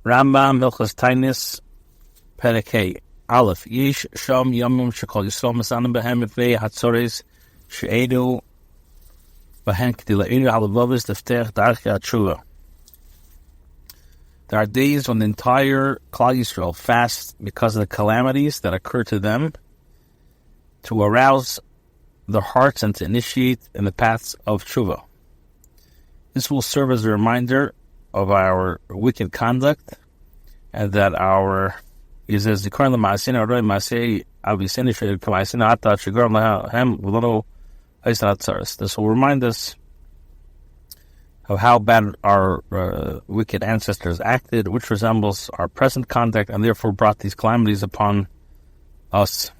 Rambam Hilchos Taaniyot Perek Aleph Yesh Shom Yomim Shekol Yisrael Masanim Behem Mifnei Hatzores She'edu Behem K'di Le'edu Halavavis Leftech Darkei HaTshuva. There are days when the entire Klal Yisrael fasts because of the calamities that occur to them, to arouse their hearts and to initiate in the paths of tshuva. This will serve as a reminder of our wicked conduct, and that our this will remind us of how bad our wicked ancestors acted, which resembles our present conduct, and therefore brought these calamities upon us.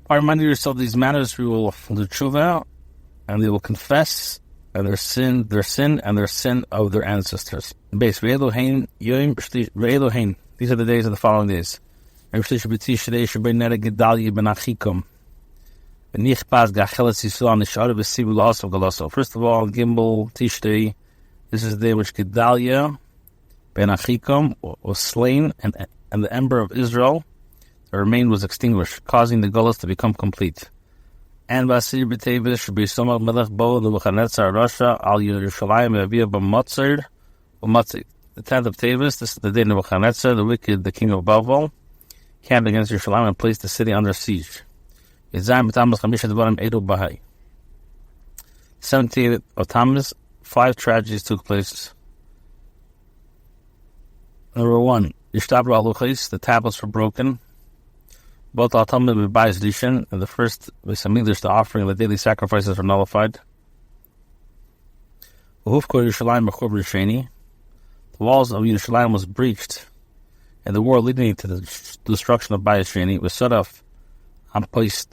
I remind yourself these matters, we will do tshuva, and they will confess their sin and their sin of their ancestors. These are the days of the following days. First of all, Gimel Tishrei, this is the day which Gedalia ben Achikom was slain, and the ember of Israel, the remain, was extinguished, causing the Golos to become complete. And Basir B'Tevis should be Somal Melech Bo Nebuchadnezzar Rasha Al Yerushalayim Aviyah B'Matzir. The 10th of Tevis, this is the day Nebuchadnezzar, the wicked, the king of Babel, camped against Yerushalayim and placed the city under siege. 17th of Tammuz, 5 tragedies took place. Number 1, Yishtabru Aluchis, the tablets were broken. Both Al-Tamid and Bais Dishin, and the first Beis Hamikdash, the offering of the daily sacrifices, were nullified. The walls of Yerushalayim was breached, and the war leading to the destruction of Bais Sheni was set off. This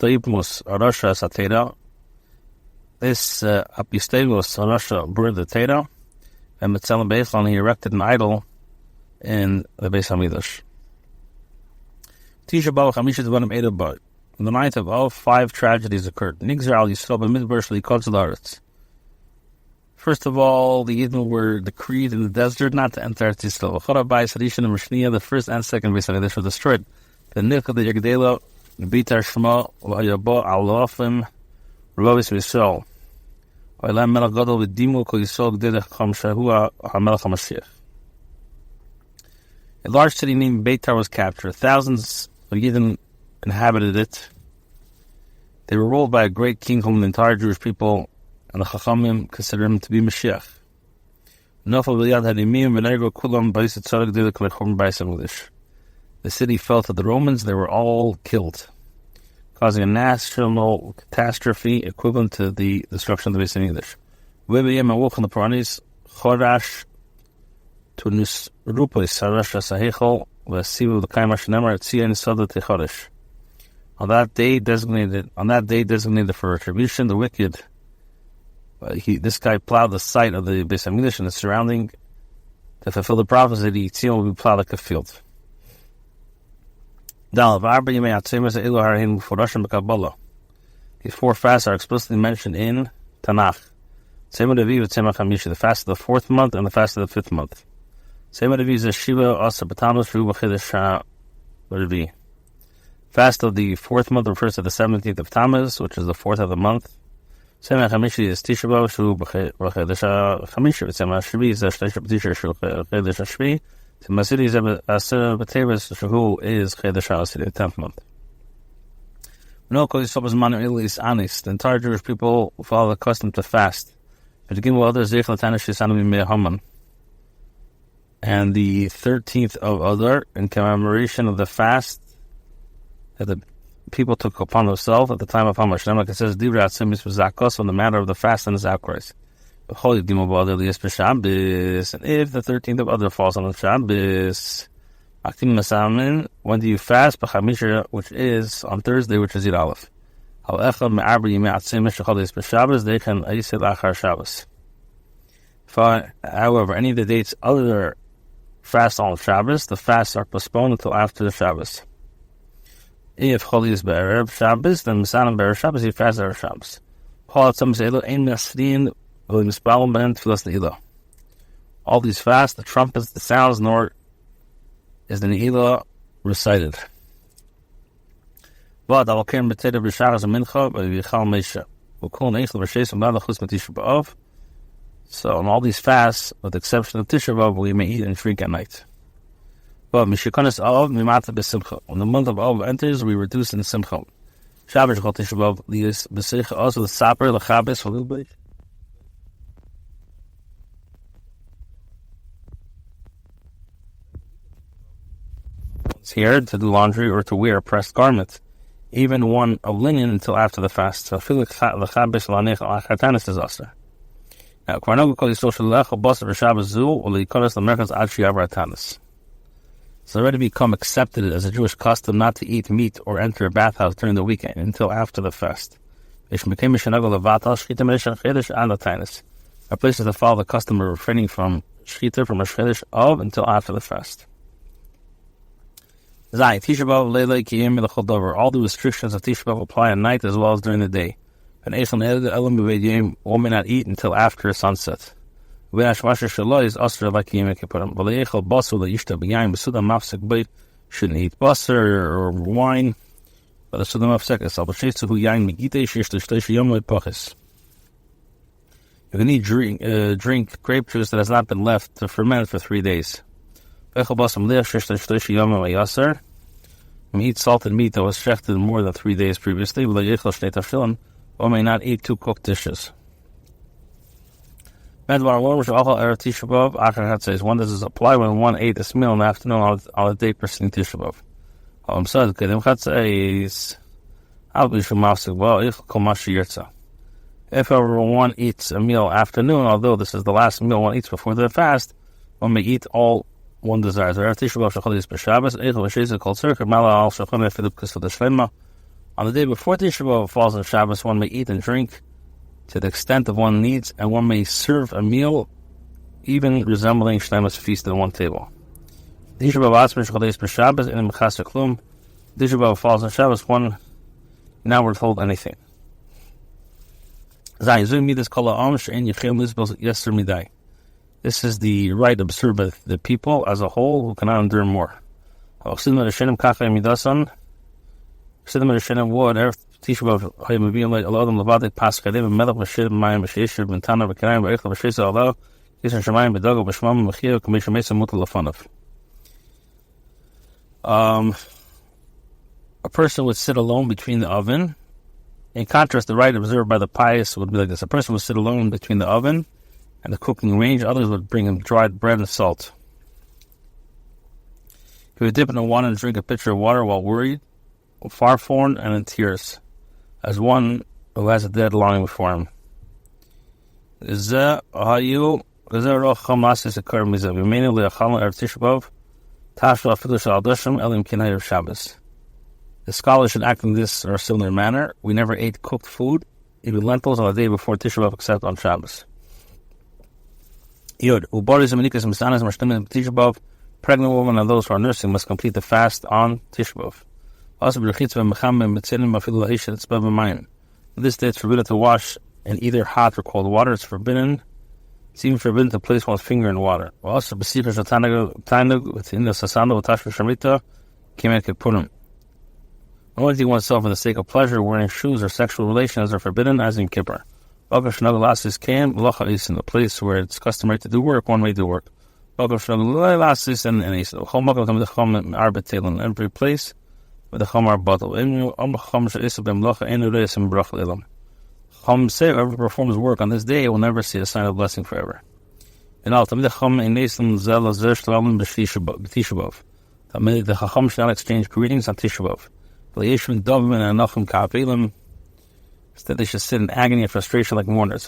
Apistavos Rasha burned the Teda, and Metzelim Beislan, he erected an idol in the Beis Hamikdash. Tisha B'Av Chamisha Dvarim Edu B'Av. On the 9th of Av, 5 tragedies occurred. Nigzer Al Yisrael B'Midbar Shli Kodz L'Aretz. First of all, the Yidden were decreed in the desert not to enter Eretz Yisrael. V'chora Bais Rishon and Mishniya, the first and second Beis Hamikdash, were destroyed. The Nilcha the Yagdela, the Bitar Shema, V'Ayabo Al Lofim, Rabbis Yisrael. V'Elam Melech Gadol V'Dimu Kol Yisrael G'dedech Cham Shahua HaMelech HaMashiach. A large city named Beitar was captured. Thousands of Yidden inhabited it. They were ruled by a great king whom the entire Jewish people and the Chachamim considered him to be Mashiach. The city fell to the Romans. They were all killed, causing a national catastrophe equivalent to the destruction of the Beis Hamikdash. Chorash to Nusrupis Harasha Sahechol Vasivu the Kaimash Nemar Tzion Sada Techodesh. On that day designated for retribution, the wicked, this guy plowed the site of the Beis Hamikdash and the surrounding to fulfill the prophecy that Tzion will be plowed like a field. These 4 fasts are explicitly mentioned in Tanakh. The fast of the 4th month and the fast of the 5th month. Fast of the 4th month refers to the 17th of Tammuz, which is the 4th of the month. Sema Chamishi is Tisha B'Av, Shu B'Chedesh Chamishi, Sema Shvi is Tisha Shu Chedesh Shvi, Sema Sidi is Asir B'Tevis, Shu is Chedesh Asir, the 10th month. No Kol Yisrael B'Zman is Anis. The entire Jewish people follow the custom to fast. And the 13th of Adar, in commemoration of the fast that the people took upon themselves at the time of Hamash. Like it says, on the matter of the fast and his outcries. And if the 13th of Adar falls on the Shabbos, when do you fast? Which is on Thursday, which is Yud Aleph. However, any of the dates other fast on Shabbos, the fasts are postponed until after the Shabbos. If Chol is Be'erev Shabbos, then Misanim Be'erev Shabbos, he fasts Erev Shabbos. Paul at some say, Ein Nasrin, V'li Mispalim Ben Tfilas Ne'ilah. All these fasts, the trumpets, the sounds, nor is the Ne'ilah recited. But I will carry B'teda B'Shabbos and Mincha, V'yichal Meisha. V'kol Neichel V'Shes V'Mad L'chus M'Tisha B'Av. So in all these fasts, with the exception of Tisha B'Av, we may eat and drink at night. But Mishikonis Av Mimata B'Simcha. When the month of Av enters, we reduce in Simcha. Shabbos Chol Tisha B'Av Lias B'Seicha also the Saper L'Chabes for a little bit. Here to do laundry or to wear a pressed garment, even one of linen, until after the fast. So Filik L'Chabes L'Anech L'Achatanis is also. Now, Kvarnogu Kol Yisrael Shalech B'Basar V'Shabbos Zu U'Likonis L'Merkaz Ad Shi'Avar Atanis. It's already become accepted as a Jewish custom not to eat meat or enter a bathhouse during the weekend until after the fast. A place is to follow the custom of refraining from shchita, from a shchedesh of, until after the fast. All the restrictions of Tisha B'Av apply at night as well as during the day. One may not eat until after sunset. Shouldn't eat basar or wine, but the Suda Mafsek is you can eat drink grape juice that has not been left to ferment for 3 days. You may eat salted meat that was shechted more than 3 days previously, or may not eat 2 cooked dishes. One does this apply when one ate this meal in the afternoon on the day preceding Tisha B'Av. If ever one eats a meal afternoon, although this is the last meal one eats before the fast, one may eat all one desires. On the day before Tisha B'Av falls on Shabbos, one may eat and drink to the extent of one needs, and one may serve a meal even resembling Shleimus feast at one table. Tisha B'Av falls on Shabbos, one not withhold anything. This is the right observed by the people as a whole who cannot endure more. Tisha B'Av Hayim like Alodam Lavadik Paskadim Melech Bashir Mayim Bashir Bentana B'Kanayim B'Eichel Bashir Allah Yisrael Shemayim B'Dago B'Shmam Mechia Commission Mesa Mutal Lafanov. A person would sit alone between the oven. In contrast, the right observed by the pious would be like this: a person would sit alone between the oven and the cooking range. Others would bring him dried bread and salt. He would dip in the water and drink a pitcher of water while worried, far-formed, and in tears, as one who has a dead longing before him. The scholars should act in this or similar manner. We never ate cooked food, even lentils, on the day before Tisha B'Av except on Shabbos. Pregnant women and those who are nursing must complete the fast on Tisha B'Av. This day it's forbidden to wash in either hot or cold water. It's forbidden. It's even forbidden to place one's finger in water. Anointing oneself for the sake of pleasure, wearing shoes, or sexual relations are forbidden, as in Kippur. In the place where it's customary to do work, one may do work. In every place with the Chomar bottle. Whoever performs work on this day will never see a sign of blessing forever. The Chacham shall exchange greetings on Tisha B'Av. Instead, they should sit in agony and frustration like mourners.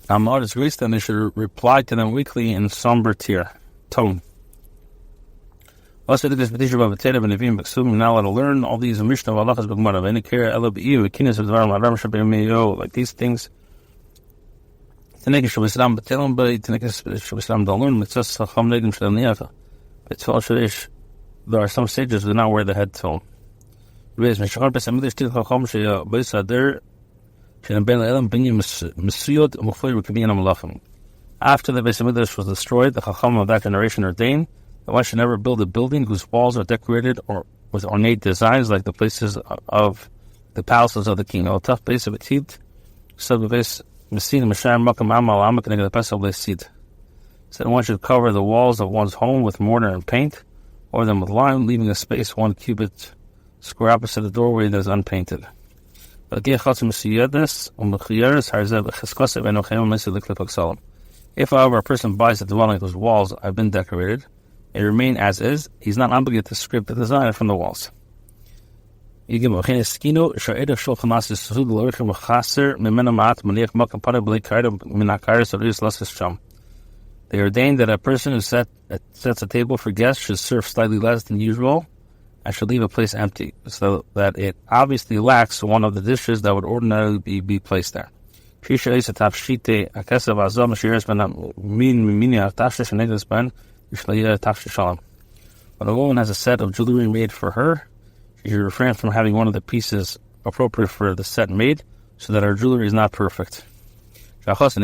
Amar is greased, and they should reply to them weekly in somber tone. Also, this Tisha B'Av Teda B'Nevim B'Ksuvim now let to learn all these Mishnah of Halachas B'Gemara V'Enikir Ela B'Iyu V'Kinis V'Dvarim L'Adam Sheb'Yemei like these things. Tanekah Shabbat Batelim Bay, Tanekah Shabbat Dalun, Mitzvah Chacham Negim Shalem Niyafa. Mitzvah Shadish, there are some sages who do not wear the head tone. Reis Meshachar Besamidish Til Chacham Shaya Beisader, Shanam Ben Elam Binyam Mesuyot, Mufay Rukabiyam Malachim. After the Beis Hamikdash was destroyed, the Chacham of that generation ordained that one should never build a building whose walls are decorated or with ornate designs like the places of the palaces of the king. Al Taf Beis Abatit, Sub-Beis Mesin, Meshayim Makam Amal Amak, and the Pesach Beis said one should cover the walls of one's home with mortar and paint, or them with lime, leaving a space 1 cubit square opposite the doorway that is unpainted. If, however, a person buys a dwelling whose walls have been decorated, they remain as is, he's not obligated to scrape the design from the walls. They ordained that a person who sets a table for guests should serve slightly less than usual and should leave a place empty, so that it obviously lacks one of the dishes that would ordinarily be placed there. When a woman has a set of jewelry made for her, she should refrain from having one of the pieces appropriate for the set made, so that her jewelry is not perfect. A chassan,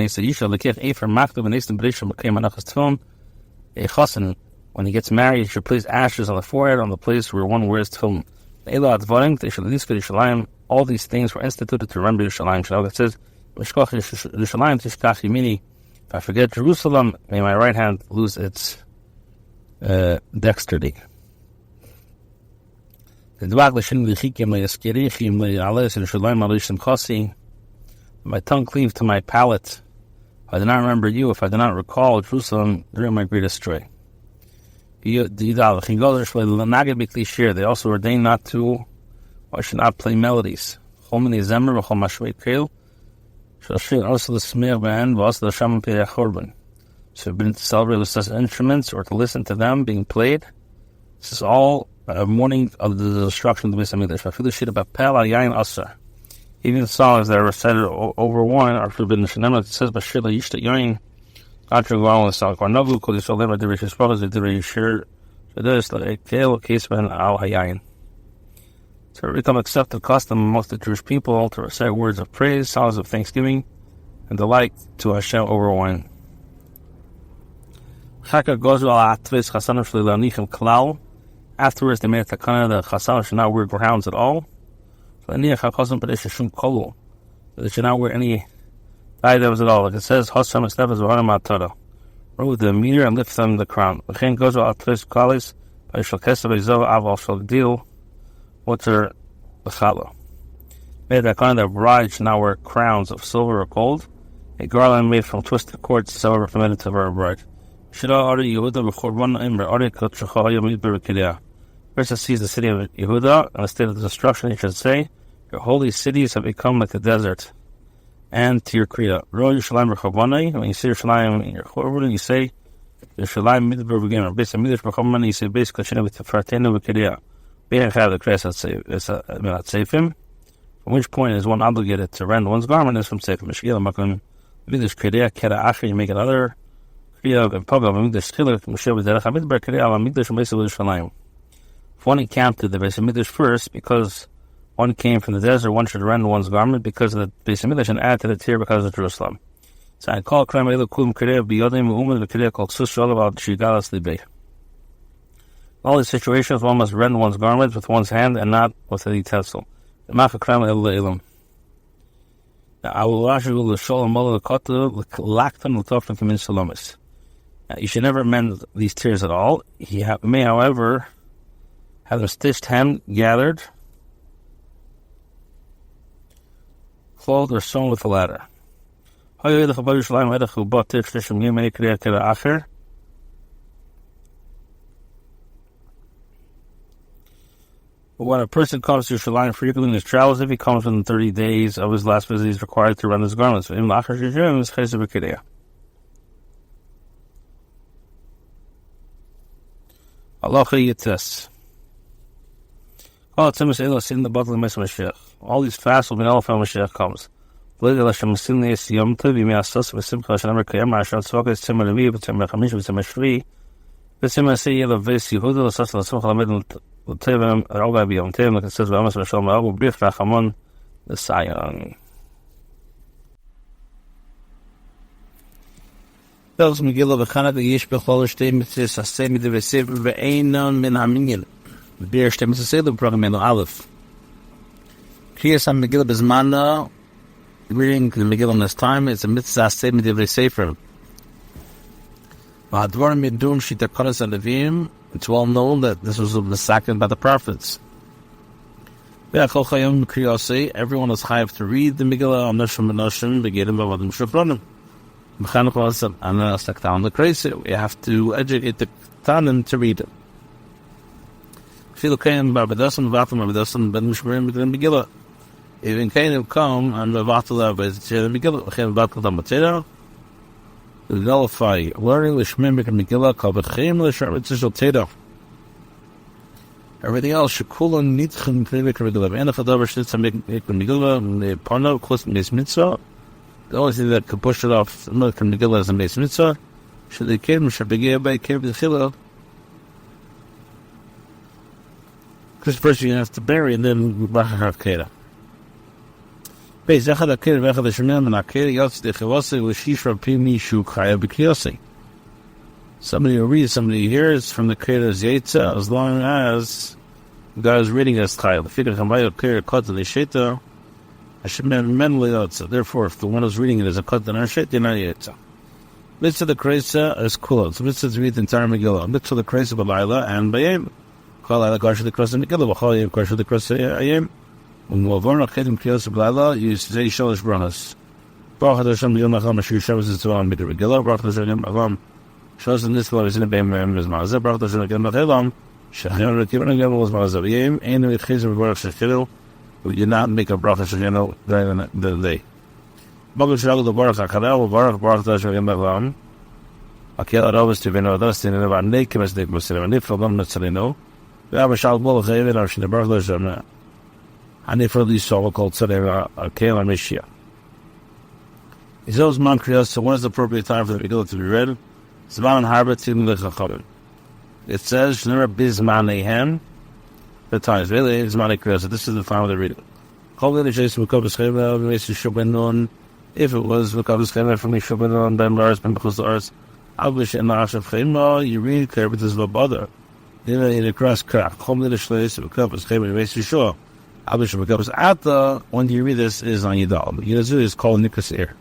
when he gets married, he should place ashes on the forehead on the place where one wears tefillin. All these things were instituted to remember Yerushalayim. It says, if I forget Jerusalem, may my right hand lose its dexterity. My tongue cleaves to my palate. If I do not remember you, if I do not recall Jerusalem during my greatest joy. They also ordain not to, or should not play melodies. So been to celebrate with such instruments or to listen to them being played. This is all a warning of the destruction of the Beis Hamikdash. Even the songs that are recited over wine are forbidden. It says, "Bashir yishta yain." After going with song, "Karnavu kol yisrael lever dirish yisrael zediri yishir shadus le'ekel kesben al hayayin." So it become accepted custom amongst the Jewish people to recite words of praise, songs of thanksgiving, and delight to Hashem over wine. Afterwards, they made a takana that chasan should not wear crowns at all. They should not wear any diadems at all. Like it says, Hossam Estevas Vahamatara. Remove the mirror and lift them the crown. Made a takana that brides should not wear crowns of silver or gold. A garland made from twisted cords is however permitted to wear a bride. Person sees the city of Yehuda in a state of destruction, he should say, your holy cities have become like the desert. And to your Kriya, when you see Yerushalayim in your Chorban, you say, Yerushalayim Midbar Beginner, based on Midrash B'Chorban, you say, basically, with the Fartenu V'Kiriya. Be'en Chayav the Kres at Seifim, from which point is one obligated to rend one's garment is from Seifim. Megillah Makon, Midrash Kiriya, Kera Acher, you make another Kriya in public, Midrash Chiluk, Moshe V'Derech HaMidbar Kiriya, Midrash Mesa Yerushalayim. If one encamped to the Beis Hamikdash first, because one came from the desert, one should rend one's garment because of the Beis Hamikdash and add to the tier because of Jerusalem. So I call Krem Elu Kum Kireh Biyodim U'umad V'Kireh called Sushol about Shigalas Libei. In all these situations, one must rend one's garment with one's hand and not with a utensil. The Mafa Krem Elu Elam. Now I will wash you the Shol and Mola Kotu Laktan L'Tofan Kamin Salomis. Now you should never mend these tiers at all. He may, however, have them stitched, hemmed, gathered, clothed, or sewn with a ladder. But when a person comes to Yerushalayim frequently in his travels, if he comes within 30 days of his last visit, he is required to rend his garments. Halacha Yites. All these fasts will be null if Mashiach comes. Kolel Hashem Sinnes Yom Tov Yimei Asos V'Simcha Hashem Rekayam Ma'ashat Tzvaka Tzimah Levi V'Tzimah Chamish V'Tzimah Shvi V'Tzimah Seyeh Leves Yehuda L'Sas L'Simcha Lamed L'Tevim L'Roga B'Yom Tevim like it says V'Amas V'Shalom L'Agu B'Rich V'Achamon L'Sayan. Tells Megillah vChanukah Yish B'Chol Shtei Mitzvos Aseh Midivei Sefer V'Einon Min HaMinyan B'Ber Shtei Mitzvos Sefer B'Program Melo Aleph Kriyas HaMegillah B'Zmana. Reading the Megillah in this time is a mitzvah aseh midivei sefer. V'hadvarim yidum shita kodesh alevim. It's well known that this was massacred by the prophets. V'achol chayim kriyosei. Everyone is chayav to read the Megillah on Noshim B'Noshim Begedim B'Avadim Shofronim. B'Chanukah also anastak down the crazy. We have to educate the Tanim to read it. Filu kayim b'Abadosim V'atim Abadosim Ben Mishmerim Begedim Megillah. Even Canaan come and Vavatala by the Megillah, Vavatala Matera, to nullify learning the Shemimik and Megillah, called Bechim, the Sharmitzishal Teda. Everything else, Shekulan, Nitchem, Krivik, Megillah, and if a Dover Shnitz, Megillah, and the Parno, Klis, Mes Mitzvah, the only thing that could push it off, American Megillah is a Mes Mitzvah, should they came, Shabigay, by Kev, the Chillah, because first you have to bury, and then Bachar Keda. Somebody who reads, somebody hears from the Creator's Yetzah, as long as God is reading his Chayil. Therefore, if the one who's reading it is a Kotan or Shet, you're not Yetzah. Mitzvah the Kreisa is Kolel. So mitzvah to read the entire Megillah. Mitzvah the Kreisa B'Layla and B'Yem. Kolel Garsha the Kreisa Megillah. B'Chol Yem Garsha the Kreisa Ayem. When Wavarna Kedim Kriyos B'Layla, you say Shalish Brachos. Baruch Hashem Yom Nacham Asher Yishavas Yitzvah B'Der Megillah. Baruch Hashem Yom Nacham Shos in this law is in the Beim Mizmazah. Baruch Hashem Yom Nacham Shachan Rekivan Yom Mizmazah. Yem Ein Yichizim Baruch Shechilu. We did not make a Baruch Hashem during the day. Baruch Shalom the Baruch HaKadel Baruch Hashem Yom Nacham. Akel Aravas Tivino Dustin and about Nekim as they must say and if Adam Natzalino. We have a Shalom Baruch Hashem Baruch Hashem. And if for these so-called Tzadeh Akel and Meshia. He says, Man Kriyos, so when is the appropriate time for the Megillah to be read? Zman and Harba Tzim Lechachadin. It says, Shnera Bizman Ehem. The times, really, Zman Kriyos. This is the time of the reading. Kolel Jason Mekabas Chayva, Mesi Shobenon. If it was Mekabas Chayva from Shobenon, Ben Lars, Ben Bechus Lars, Abish and Ashav Chayma, you read clear, but there's no bother. In a cross crack, Kolel Shleis, Mekabas Chayva, Mesi Shor. Abish Mekabas Ata, when you read this, is on Yidal. Yidazu is called Nikas Ir.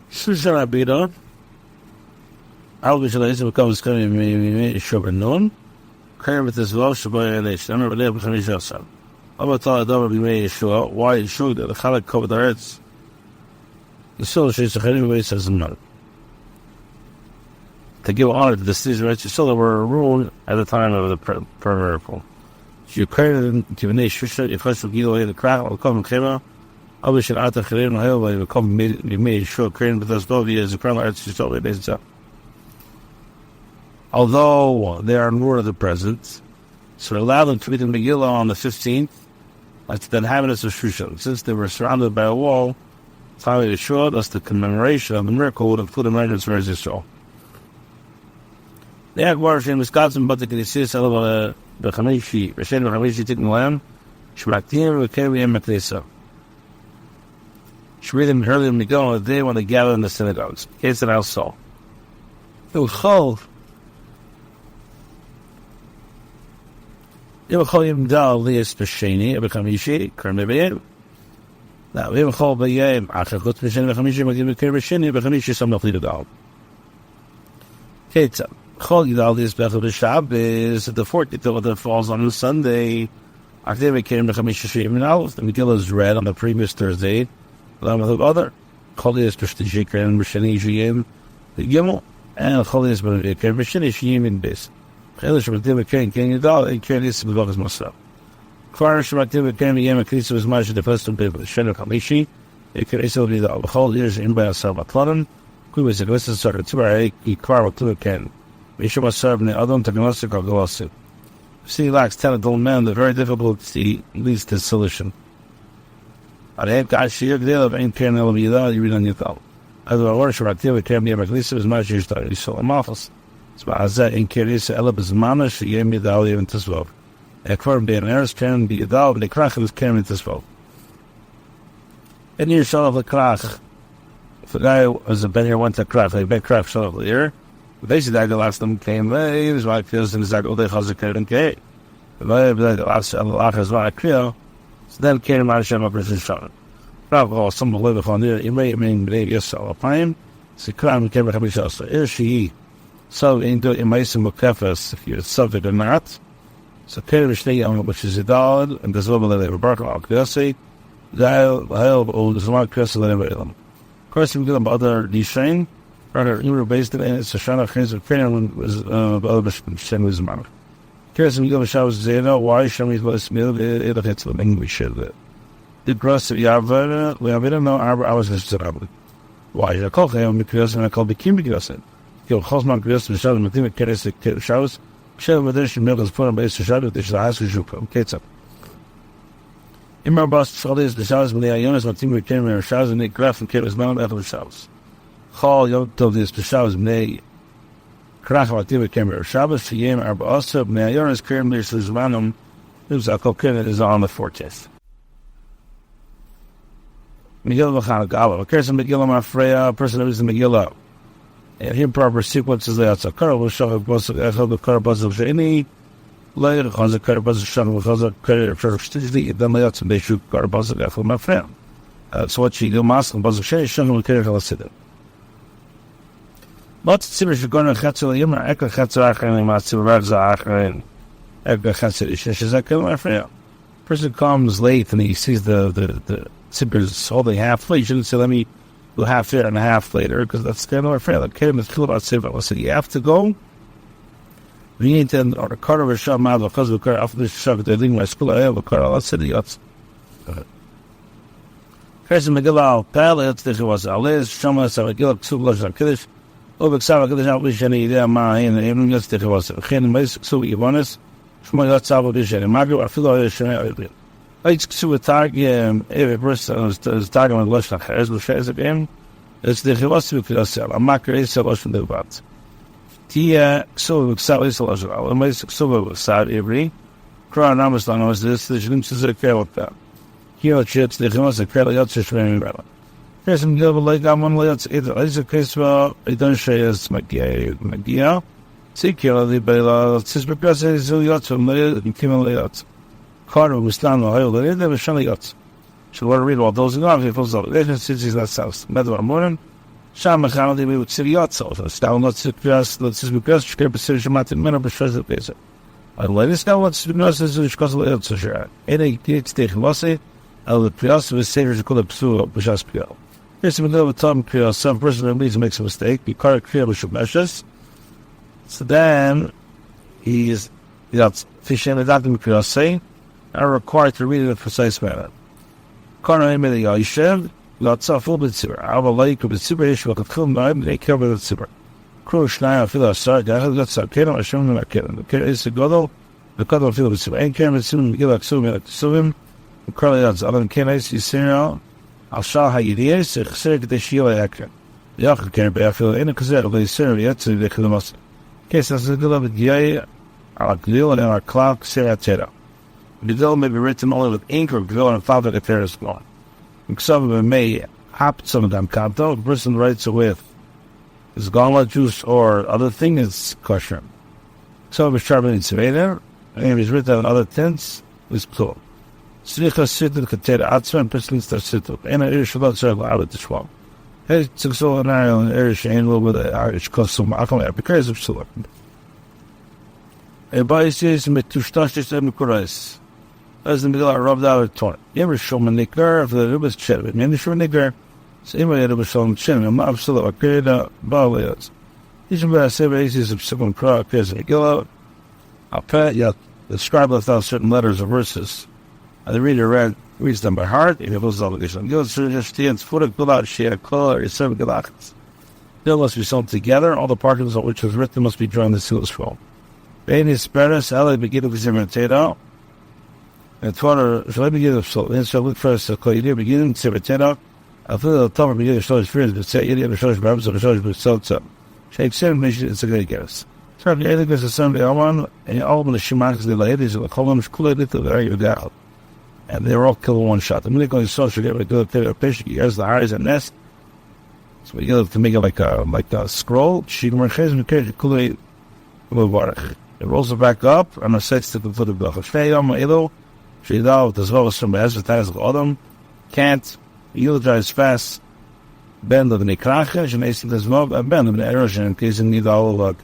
Shushan Abida, Abish Shleis, Mekabas Chayva, Shobenon. With as well, Shabbat Elish. I'm not able to finish yourself. I'm going to tell you, Yeshua, why Yeshua, the Chalak covered the heads. The soul says, anyway, says no. To give honor to the cities of Yeshua, that were ruled at the time of the miracle. You carry to Bnei Shusha, if I should give away the crack, will come in Chema. I wish it out of Chayim, and I will come, made Yeshua, carrying with us, both years, the crown of Yeshua, based on. Although they are more of the present, so allow them to read the Megillah on the 15th, like the inhabitants of Shushan. Since they were surrounded by a wall, time of Yeshua, that's the commemoration of the miracle would include the remembrance of Yeshua. The Akbar Shem Wisconsin, but the Knesset of the Chamishi, Rashem the Chamishi taking land, Shmaktim, Rekeri, and Maklesa. She read them early in the Megillah on the day when they gathered in the synagogues. Case that I saw. It was cold. Now, we have a call by Yem, after Chutz B'Sheni B'Chamishi, we give a Kir B'Sheni, B'Chamishi, some of the Dal. Okay, so, Chol Yidal is B'Chol B'Shabbos, the 14th that falls on Sunday, after we came to B'Chamishi Shemim Aleph, the Megillah is read on the previous Thursday, along with the other, Chol Yidal is B'Sheni Sheyim, the Gimel, and Chol Yidal is B'Sheni Sheyim in Bes. Chelish Shematim B'Kein Ken Yidal, and Ken Yisrael B'Chol Mosaf. Kvar Shematim B'Kein Yem Akrisu was Mash the first of B'Sheni Chamishi, Ken Yisrael B'Chol B'Chol Yidal in by Asal B'Tlanim, who was a Gwiss of Sarah Tubarek, Kvar B'Tul Ken. Misha Masar B'Nei Adam Tagamasik Al-Galasu. If he lacks 10 adult men, the very difficulty leads to solution. Arayet Gashir, the of Ain Kern Elvida, you read on your thumb. As a worship activity came near Maglisa, as much as you saw in office. So as that in Kiris, Elabas Mana, she gave me the Ali and Tiswell. A firm day and Eris can be a dog, and the crack was carrying Tiswell. And you saw the crack. If the guy was a bencher, went to crack, like big crack, shot of the ear. They said that the last them came, hey, his wife feels in his like, oh, they has a kid and gay. The last is what I feel. So then came out of Shem up as shot. Bravo, some live on there, you may mean believe yourself. Fine. So crime came back up. So is she so into Mason Mukefas if you're subject or not. So Kerish Neon, which is a dog, and there's a little bit of a bark of Gussie. Dial, old, there's a lot of Crystal and everything. Of course, we get them other Dishane. Rather, you were based in it's a shana of Kings of Finland was other Shen was man. Curious, we go to Showers Zeno, why Shemi's was mill, it'll hit the English. The gross of Yavana, we have it no arbor hours as to why I call him because I call the Kim because it. You'll Hosman Chris and Shadow Mathema Keres shows. Shadow Madison Mill is put on base to Shadow, which is the house we should put. Okay, so. In my boss, Shoulders, the Shadows, when the Ionas, my team came in Shadows and Nick Graff and Keres Mount after the Shadows. Call Yom told this the Shadows, May Krach, my team came in Shabbos, Yam, Arba also, May Ionas, Kern, Mirs, Manum, it was a cocaine is on the 14th. Megillah vChanukah. Occurs in Megillah Mafreya, person who is in Megillah. And here proper sequence is the Atzakar, will show a bus of Echel, the Karabaz of Shani, later, Chazak Karabaz of Shan, Chazak Karabaz then they ought they shoot Karabaz of Echel Mafreya. So what she do, Mask and Baz of Shani, Shan will carry Halasid. But Sibir should go to Chatzel Yimmer, Eka Chatzel Achain, Matzil Ragza Achain, Eka Chatzel Shazak Mafreya. Person comes late and he sees the Sibir's holding halfway. You shouldn't say, let me go half there and a half later, because that's kind of unfair. Like, Kevin is cool about Sibir. I said, you have to go. We need to, or the car of a shop, because the car after the shop, they're leaving my school. I have a car. I'll say the yachts. First, Megillah Perek, this was Aliz, Shamas, Megillah, Ksublash, Kiddish, Ovik Sava, Kiddish, Outwish, and Idea, Mahin, and even yesterday was a Ken, Mace, Ksubi, Ivanis, Shmoyat Sava, Dish, and Magro, I feel like Shanay. It's Ksubi Tag, every person is Tag on Lush, as we share again. It's the Hivasi Kilasel, a Makar is a Lush from the Vat. Tia, Ksubi, Sava is a Lush, and Mace Ksubi, Sav, every. Crown Amastan was this, the Jim says a care with that. Here, chips, the Himas, the Krell Yachts, Shrein Rella. Here's some Gilbert Lake, I'm one Layats, either is a case where I don't share as Magia. Secure the Bela, because it's a yacht from Layat and Kim Layats. Carter was down the hill, they never shall yachts. She'll want to read all those in arms, if it was all the cities that south. Medvar morning, Sham Machan, they would see yachts also. Down not sick grass, let's just because she can't be serious, Martin Menor, but she's a place. I let us know what's been us as because of the Elsa. Any kids take Lossy. The Prios of his saviors called a psu, which has Pio. Here's a little time Prios, some person who needs to make a mistake, be correct clear with meshes. So then he's fishing the Datum Prios saying, are required to read it in a precise manner. Corner made a Yishev, got so full bit super. I have a lake of the super issue of the film, they cover the super. Crew Schneider, Phil, sorry, I have got some kid, I show him that kid. The kid is the Godel, the Godel Phil, the super. And Cameron soon give like so him. Curly odds, other than Kenes, you see now, I'll show how you did, so say that they shield accurate. The Alka can't be, I feel in a cassette, they serve yet to the Kilomas. Case as a good of the Yay, our Glil and our clock, Sarah Teta. The bill may be written only with ink or grill and father the terrace blown. Some of them may hop some of them canto, the person writes with his gauntlet juice or other thing is kosher. Some of his sharpening in Savannah, and he's written on other tents, is plural. Slicha Sitter Katera Atzman Pislins der Sitter. And an Irish about circle out of the Schwab. Hey, took so an Ireland Irish and with the Irish custom. I can't because of Siller. A boy says, met two stashes and Kurais. As the middle rubbed out of torn. You ever show me Nicker of the Rubus Chet? Man, the show Nicker. Same way it was shown Chin. I'm absolutely a creator. Balias. These are about 7 aces of Sipping Croc. There's a Megillah. I'll pat you. Describe without certain letters or verses. The reader reads them by heart. If it was obligation, goes through the stands, foot of Gulak, share, color, or 7 Gulaks. They must be sewn together. All the particles on which was written must be drawn in the seal scroll. Bain is Paris, Ally Megillah vChanukah. and Twatter, so let me get a so look first, so you begin to Sebatena. I feel the top of the Shosh Fears, but say any other Shosh Babs or Shosh Butselza. Shake 7 mission, it's a great guess. So the other guess is Sunday Alman, and all of the Shimakas, the ladies, and the columns, cool little very down. And they were all killed in one shot. The minute going social, get rid of the fish, he has the eyes and nest. So we get to make it like a scroll. She can mark and carry Kulei Mubarak. It rolls it back up, and it sets to the foot of the Fayam Elo. She died as well as some as the of autumn. Can't eulogize fast. Bend of the Nikracha, she makes it as well, and bend of the erosion in case in need all of luck.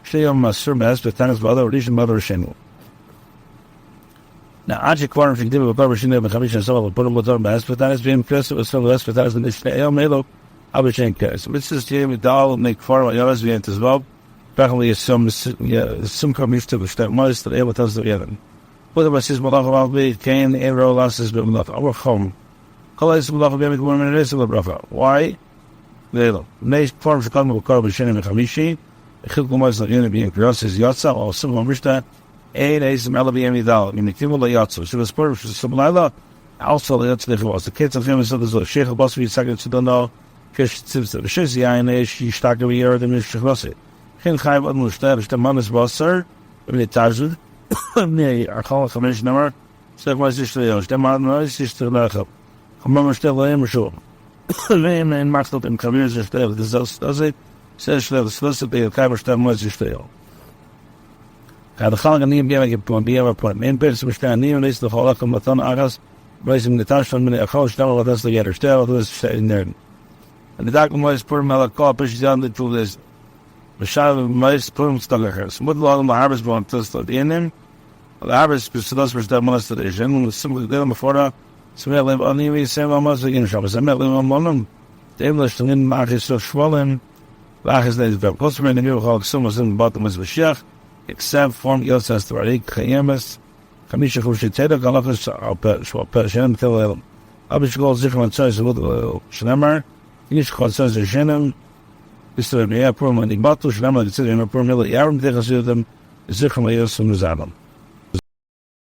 She almost surmessed with times by other religion, mother Shenu. Now, Ajik Warren, if you give a barbershin of a commission, so I'll put him with our best, but that is being pressed with some less, but that is the Nishna Melo, Abishanka. So, this is Jamie Dahl, make far what yours be as well. Apparently, some commission to the step most that able to us the other. Whether my sister Malach about me, Cain, Aero, Lasses, but not our home. Kolel is Malach of Yamik woman, and it's a brother. Why? Little. Next forms of Kalma Carbon and Kamishi, a Hilkumas of Unity being Crosses Yatsa, or some Rishta, and a some Alabi Dal, in the Kimula Yatsa. She was part of some Lila, also the Yatsa was the kids of him as the Sheikh of Bosby, second to the no, Fish Sips of the Shizi, and she stuck every year the Minister Rossi. Hinheim and Mustab, the Manas Bosser, when it Tajud, nay, our call commissioner, said my sister, the man, sister Lachap. Mama still am sure. Name and marked up in careers is still does it? Says that the solicitor be a cover stem was still. Had the Khalgan name gave a point, be ever point. Main person was standing near the whole of Matan Agas, raising the touch on a coach down with us together, still was in there. And the doctor was poor Mela call, pushes down the two this. The shadow of mice, plume stuck at her. Smooth along the harvest bone test at the end. The harvest was that molestation, was simply there before that. So we live on the same almost again. Shabbos. I met on one of them. The English to him, Mark is so swollen. Lach is the very customer in the new hall. Some was in the bottom was Vashach, except form Yosas to Arik, Kayamas, Kamisha Kushiteda, Galacus, Shem, Phil, Abish Gold, different size of Shlemmer, English concerns of Shenem, Mr. Poor Money Bottle, Shlemmer, considering a poor military arm, they consider them Zicham Yosum Zadam.